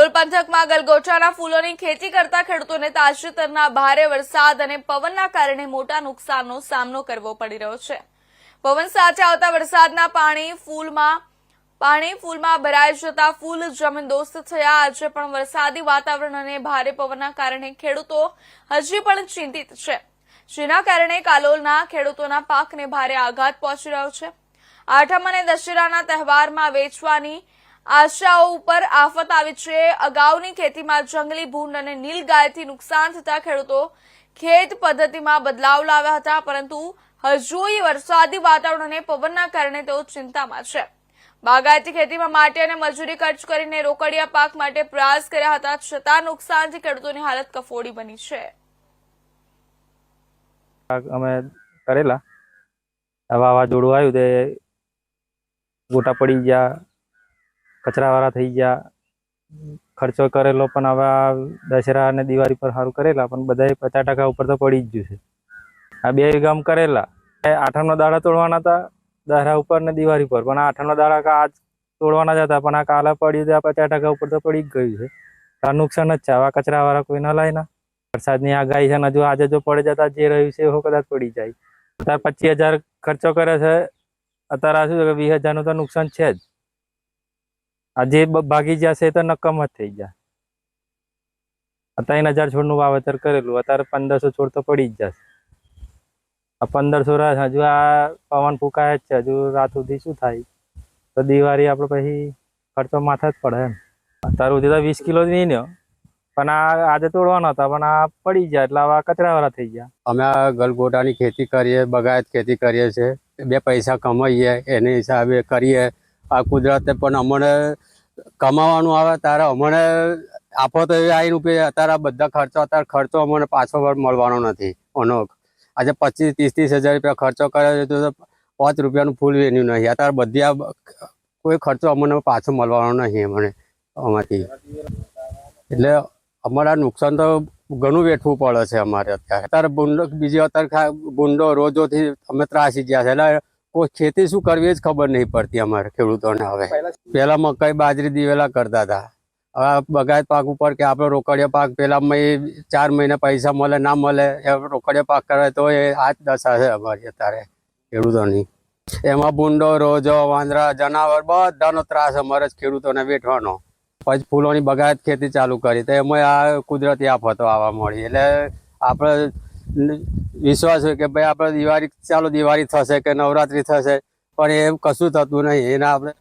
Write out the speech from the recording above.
કાલોલ પંથકમાં ગલગોટાના ફૂલોની ખેતી કરતા ખેડૂતોને તાજેતરના ભારે વરસાદ અને પવનના કારણે મોટા નુકસાનનો સામનો કરવો પડી રહ્યો છે। પવન સાથે આવતા વરસાદના પાણી ફૂલમાં ભરાઈ જતા ફૂલ જમીનદોસ્ત થયા। આજે પણ વરસાદી વાતાવરણ અને ભારે પવનના કારણે ખેડૂતો હજી પણ ચિંતિત છે, જેના કારણે કાલોલના ખેડૂતોના પાકને ભારે આઘાત પહોંચી રહ્યો છે। આઠમ અને દશેરાના તહેવારમાં વેચવાની આશાઓ ઉપર આફત આવી છે। અગાઉની ખેતીમાં જંગલી ભૂંડ અને નીલગાયથી નુકસાન થતા ખેડૂતો ખેત પદ્ધતિમાં બદલાવ લાવ્યા હતા, પરંતુ હજુય વરસાદી વાતાવરણ અને પવનના કારણે તેઓ ચિંતામાં છે। બાગાયતી ખેતીમાં માટી અને મજૂરી ખર્ચ કરીને રોકડિયા પાક માટે પ્રયાસ કર્યા હતા, છતાં નુકસાનથી ખેડૂતોની હાલત કફોડી બની છે। અમે કરેલા વાવાઝોડું આવ્યું તે ગોટા પડી ગયા, કચરાવાળા થઈ ગયા, ખર્ચો કરેલો પણ હવે દશેરા અને દિવાળી પર સારું કરેલા પણ બધાએ 50% ઉપર તો પડી જ ગયું છે। આ 2 વીઘામાં કરેલા આઠમનો દાડા તોડવાના હતા, દશેરા ઉપર ને દિવાળી પર, પણ આઠમનો દાડા આજ તોડવાના જ હતા, પણ આ કાલે પડ્યું ત્યાં 50% ઉપર તો પડી જ ગયું છે। આ નુકસાન જ છે। આવા કચરાવાળા કોઈ ના લાય ના। વરસાદની આગાહી છે ને, હજુ આજે જો પડે જતા જે રહ્યું છે એવું કદાચ પડી જાય। અત્યારે 25,000 ખર્ચો કરે છે, અત્યારે શું છે કે 20,000 તો નુકસાન છે જ। આજે ભાગી જશે તો નકમ જ થઈ જાય। 3,000 છોડનું વાવેતર કરેલું, અત્યારે 1,500 છોડ તો પડી જ જશે। આ 1,500 રહે, હજુ આ પવન ફૂંકાય જ છે, હજુ રાત સુધી શું થાય તો દિવાળી આપણે પછી ખર્ચો માથે જ પડે એમ। અત્યાર સુધી તો 20 કિલો જ નહીં, પણ આ આજે તોડવાના હતા પણ આ પડી ગયા એટલે આવા કચરાવાળા થઈ ગયા। અમે આ ગલગોટાની ખેતી કરીએ, બગાયત ખેતી કરીએ છીએ, 2 પૈસા કમાઈએ એને હિસાબે કરીએ। આ કુદરતે પણ અમને કમાવાનું આવે ત્યારે અમને આફતો એવી આવીને ઉભી, અત્યારે બધા ખર્ચો અમને પાછો મળવાનો નથી। એનો આજે 25,000-30,000 રૂપિયા ખર્ચો કર્યો છે તો 5 રૂપિયાનું ફૂલ વેન્યુ નહીં। અત્યારે બધી આ કોઈ ખર્ચો અમને પાછો મળવાનો નહીં અમને આમાંથી, એટલે અમારા નુકસાન તો ઘણું વેઠવું પડે છે અમારે। અત્યારે ભૂંડો રોજોથી અમે ત્રાસી ગયા છે, એટલે કોઈ ખેતી શું કરવી એ જ ખબર નહીં પડતી અમારે ખેડૂતોને। હવે પહેલા મકાઈ, બાજરી, દિવેલા કરતા હતા, હવે બગાયત પાક ઉપર કે આપણે રોકડિયા પાક પેલા 4 મહિને પૈસા મળે ના મળે, રોકડિયા પાક કરે તો એ આ જ દશા છે અમારી અત્યારે ખેડૂતોની। એમાં ભૂંડો, રોજો, વાંદરા, જનાવર બધાનો ત્રાસ અમારે જ ખેડૂતોને વેઠવાનો। પછી ફૂલોની બગાયત ખેતી ચાલુ કરી તો એમાં આ કુદરતી આફતો આવવા મળી, એટલે આપણે વિશ્વાસ હોય કે ભાઈ આપણે દિવાળી થશે કે નવરાત્રી થશે, પણ એ કશું થતું નહીં। એના આપણે